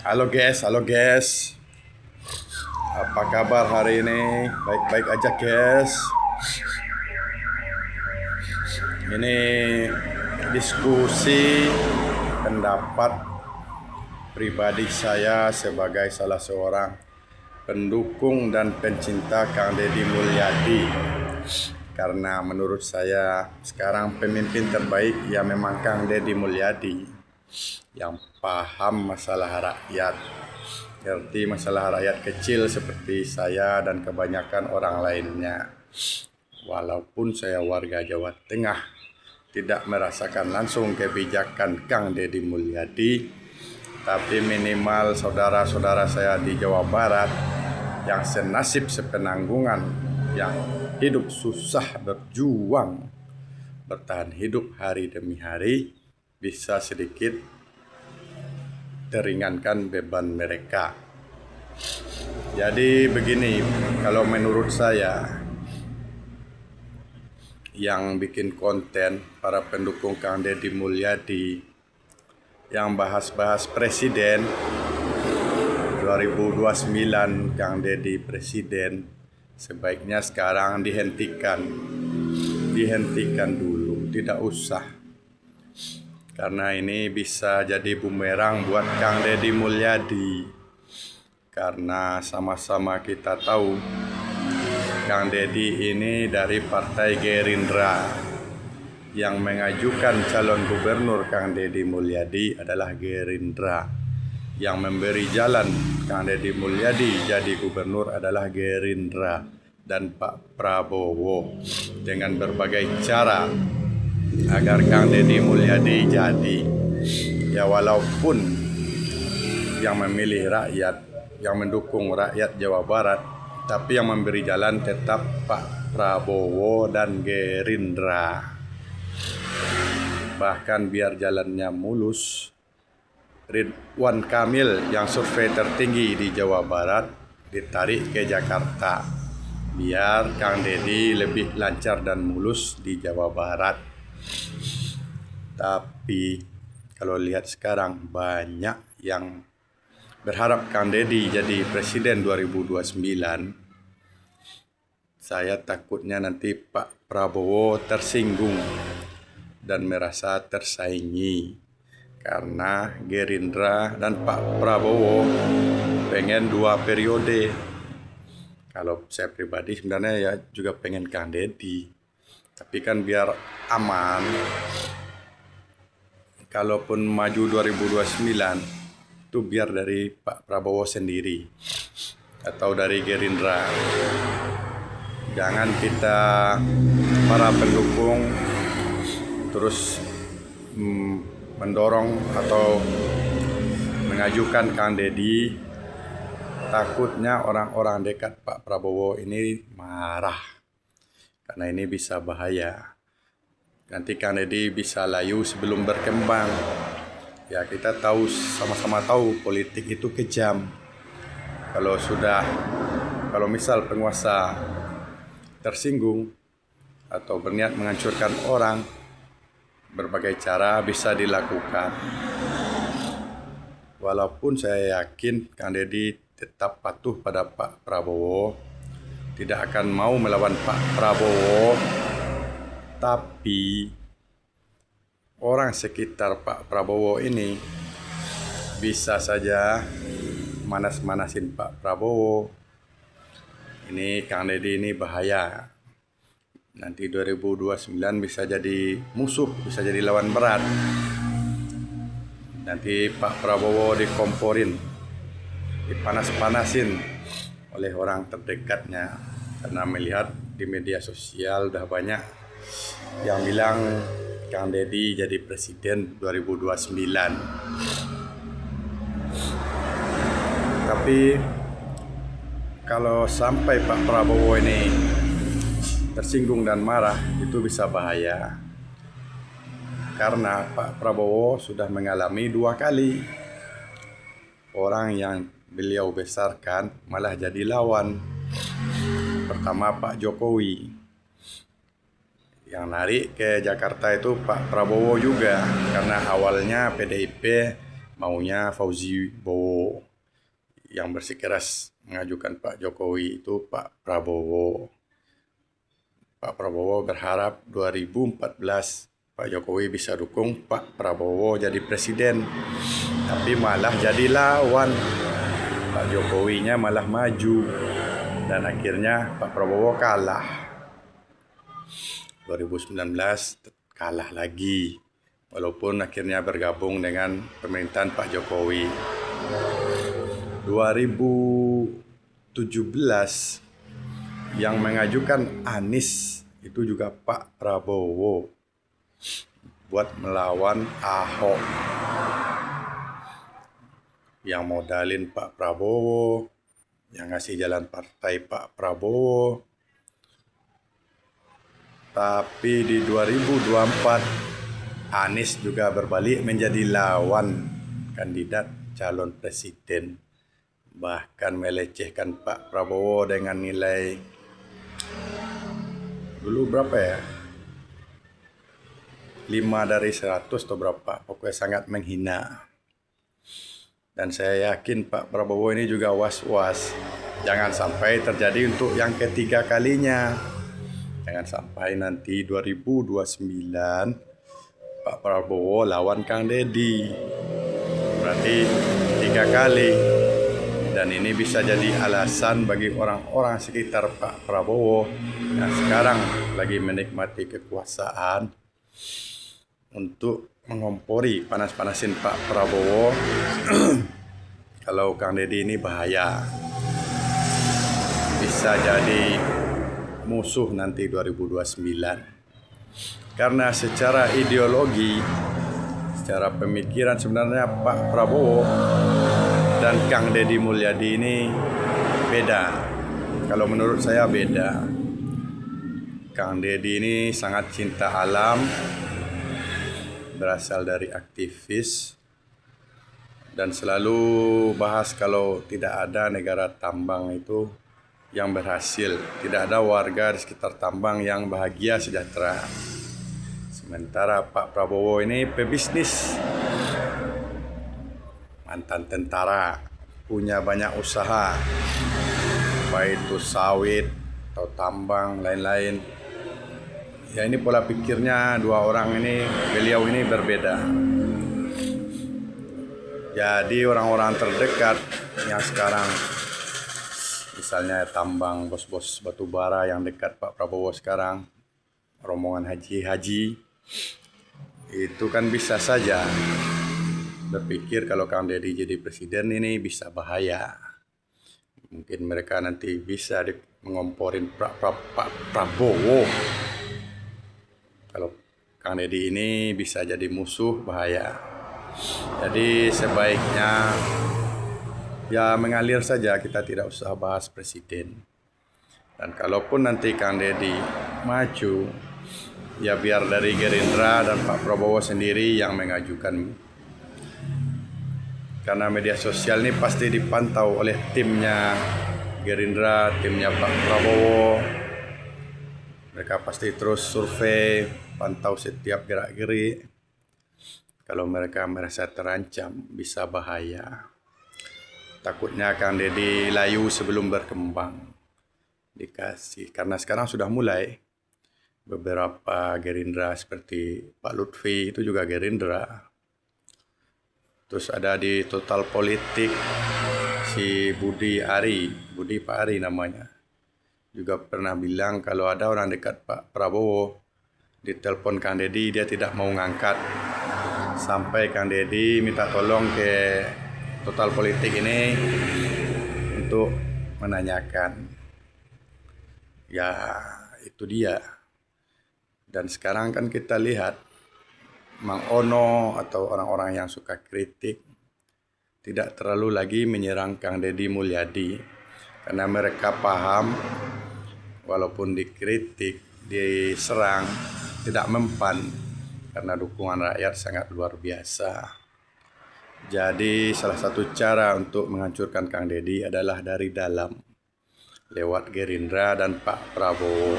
Halo guys. Apa kabar hari ini? Baik-baik aja guys. Ini diskusi pendapat pribadi saya sebagai salah seorang pendukung dan pencinta Kang Deddy Mulyadi. Karena menurut saya sekarang pemimpin terbaik ya memang Kang Deddy Mulyadi, yang paham masalah rakyat, ngerti masalah rakyat kecil seperti saya dan kebanyakan orang lainnya. Walaupun saya warga Jawa Tengah, tidak merasakan langsung kebijakan Kang Deddy Mulyadi, tapi minimal saudara-saudara saya di Jawa Barat yang senasib sepenanggungan, yang hidup susah berjuang, bertahan hidup hari demi hari, bisa sedikit teringankan beban mereka. Jadi begini, kalau menurut saya, yang bikin konten para pendukung Kang Deddy Mulyadi yang bahas-bahas presiden 2029, Kang Deddy presiden, sebaiknya sekarang dihentikan dulu, tidak usah. Karena ini bisa jadi bumerang buat Kang Deddy Mulyadi. Karena sama-sama kita tahu Kang Deddy ini dari Partai Gerindra. Yang mengajukan calon gubernur Kang Deddy Mulyadi adalah Gerindra. Yang memberi jalan Kang Deddy Mulyadi jadi gubernur adalah Gerindra dan Pak Prabowo, dengan berbagai cara agar Kang Deddy Mulyadi jadi. Ya walaupun yang memilih rakyat, yang mendukung rakyat Jawa Barat, tapi yang memberi jalan tetap Pak Prabowo dan Gerindra. Bahkan biar jalannya mulus, Ridwan Kamil yang survei tertinggi di Jawa Barat ditarik ke Jakarta, biar Kang Deddy lebih lancar dan mulus di Jawa Barat. Tapi kalau lihat sekarang banyak yang berharap Kang Deddy jadi presiden 2029. Saya takutnya nanti Pak Prabowo tersinggung dan merasa tersaingi, karena Gerindra dan Pak Prabowo pengen 2 periode. Kalau saya pribadi sebenarnya ya juga pengen Kang Deddy, tapi kan biar aman, kalaupun maju 2029 itu biar dari Pak Prabowo sendiri atau dari Gerindra. Jangan kita para pendukung terus mendorong atau mengajukan Kang Deddy. Takutnya orang-orang dekat Pak Prabowo ini marah, karena ini bisa bahaya. Nanti Kang Deddy bisa layu sebelum berkembang. Ya kita tahu, sama-sama tahu politik itu kejam. Kalau misal penguasa tersinggung atau berniat menghancurkan orang, berbagai cara bisa dilakukan. Walaupun saya yakin Kang Deddy tetap patuh pada Pak Prabowo, tidak akan mau melawan Pak Prabowo, tapi orang sekitar Pak Prabowo ini bisa saja manas-manasin Pak Prabowo. Ini Kang Deddy ini bahaya. Nanti 2029 bisa jadi musuh, bisa jadi lawan berat. Nanti Pak Prabowo dikomporin, dipanas-panasin oleh orang terdekatnya, karena melihat di media sosial udah banyak yang bilang Kang Deddy jadi presiden 2029. Tapi kalau sampai Pak Prabowo ini tersinggung dan marah, itu bisa bahaya. Karena Pak Prabowo sudah mengalami 2 kali orang yang beliau besarkan malah jadi lawan. Pertama Pak Jokowi, yang narik ke Jakarta itu Pak Prabowo juga, karena awalnya PDIP maunya Fauzi Bowo. Yang bersikeras mengajukan Pak Jokowi itu Pak Prabowo. Pak Prabowo berharap 2014 Pak Jokowi bisa dukung Pak Prabowo jadi presiden. Tapi malah jadi lawan. Pak Jokowinya malah maju. Dan akhirnya Pak Prabowo kalah. 2019 kalah lagi. Walaupun akhirnya bergabung dengan pemerintahan Pak Jokowi. 2017 yang mengajukan Anies itu juga Pak Prabowo buat melawan Ahok. Yang modalin Pak Prabowo, yang ngasih jalan partai Pak Prabowo. Tapi di 2024 Anies juga berbalik menjadi lawan kandidat calon presiden. Bahkan melecehkan Pak Prabowo dengan nilai dulu berapa ya? 5 dari 100 atau berapa? Pokoknya sangat menghina. Dan saya yakin Pak Prabowo ini juga was-was. Jangan sampai terjadi untuk yang ketiga kalinya. Jangan sampai nanti 2029 Pak Prabowo lawan Kang Deddy. Berarti 3 kali. Dan ini bisa jadi alasan bagi orang-orang sekitar Pak Prabowo yang sekarang lagi menikmati kekuasaan untuk mengompori, panas-panasin Pak Prabowo. Kalau Kang Deddy ini bahaya. Bisa jadi musuh nanti 2029. Karena secara ideologi, secara pemikiran sebenarnya Pak Prabowo dan Kang Deddy Mulyadi ini beda. Kalau menurut saya beda. Kang Deddy ini sangat cinta alam, berasal dari aktivis, dan selalu bahas kalau tidak ada negara tambang itu yang berhasil. Tidak ada warga di sekitar tambang yang bahagia sejahtera. Sementara Pak Prabowo ini pebisnis. Mantan tentara, punya banyak usaha, baik itu sawit atau tambang, lain-lain. Ya ini pola pikirnya beliau ini berbeda. Jadi orang-orang terdekat yang sekarang, misalnya tambang, bos-bos batu bara yang dekat Pak Prabowo sekarang, rombongan haji, itu kan bisa saja berpikir kalau Kang Deddy jadi presiden ini bisa bahaya. Mungkin mereka nanti bisa mengomporin Pak Prabowo. Kalau Kang Deddy ini bisa jadi musuh, bahaya. Jadi sebaiknya ya mengalir saja, kita tidak usah bahas presiden. Dan kalaupun nanti Kang Deddy maju, ya biar dari Gerindra dan Pak Prabowo sendiri yang mengajukan. Karena media sosial ini pasti dipantau oleh timnya Gerindra, timnya Pak Prabowo. Mereka pasti terus survei, pantau setiap gerak-gerik. Kalau mereka merasa terancam, bisa bahaya. Takutnya Kang Deddy layu sebelum berkembang. Dikasih, karena sekarang sudah mulai. Beberapa Gerindra seperti Pak Lutfi itu juga Gerindra. Terus ada di Total Politik si Budi Pak Ari namanya. Juga pernah bilang kalau ada orang dekat Pak Prabowo ditelepon Kang Deddy, dia tidak mau ngangkat. Sampai Kang Deddy minta tolong ke Total Politik ini untuk menanyakan. Ya itu dia. Dan sekarang kan kita lihat Mang Ono atau orang-orang yang suka kritik tidak terlalu lagi menyerang Kang Deddy Mulyadi, karena mereka paham walaupun dikritik, diserang, tidak mempan karena dukungan rakyat sangat luar biasa. Jadi salah satu cara untuk menghancurkan Kang Deddy adalah dari dalam, lewat Gerindra dan Pak Prabowo.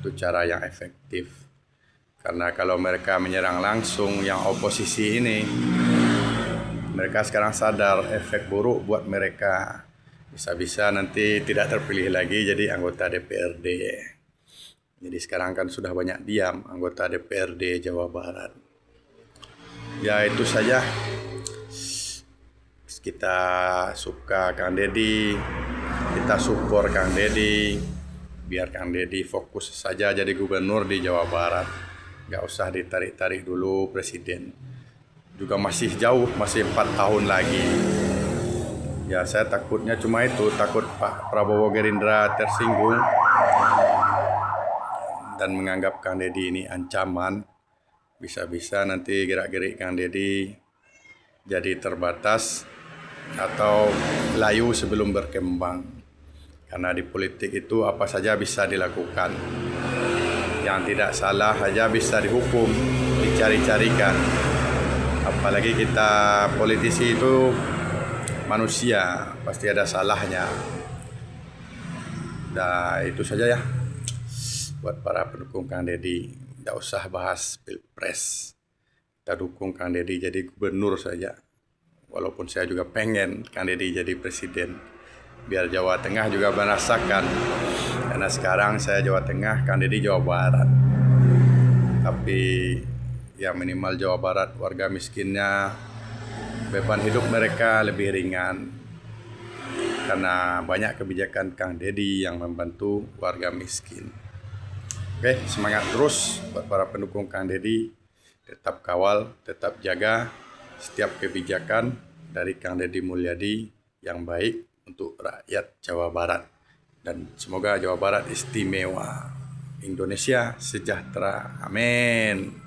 Itu cara yang efektif. Karena kalau mereka menyerang langsung yang oposisi ini, Mereka sekarang sadar efek buruk buat mereka. Bisa-bisa nanti tidak terpilih lagi jadi anggota DPRD. Jadi sekarang kan sudah banyak diam anggota DPRD Jawa Barat. Ya itu saja. Kita suka Kang Deddy, kita support Kang Deddy. Biar Kang Deddy fokus saja jadi gubernur di Jawa Barat. Gak usah ditarik-tarik dulu presiden. Juga masih jauh, masih 4 tahun lagi. Ya saya takutnya cuma itu, takut Pak Prabowo Gerindra tersinggung dan menganggap Kang Deddy ini ancaman. Bisa-bisa nanti gerak-gerik Kang Deddy jadi terbatas atau layu sebelum berkembang. Karena di politik itu apa saja bisa dilakukan. Yang tidak salah saja bisa dihukum, dicari-carikan. Apalagi kita politisi itu manusia, pasti ada salahnya. Nah itu saja ya buat para pendukung Kang Deddy. Tidak usah bahas pilpres, kita dukung Kang Deddy jadi gubernur saja. Walaupun saya juga pengen Kang Deddy jadi presiden, biar Jawa Tengah juga merasakan. Karena sekarang saya Jawa Tengah, Kang Deddy Jawa Barat. Tapi ya minimal Jawa Barat warga miskinnya, beban hidup mereka lebih ringan. Karena banyak kebijakan Kang Deddy yang membantu warga miskin. Oke, semangat terus buat para pendukung Kang Deddy. Tetap kawal, tetap jaga setiap kebijakan dari Kang Deddy Mulyadi yang baik untuk rakyat Jawa Barat. Dan semoga Jawa Barat istimewa. Indonesia sejahtera. Amin.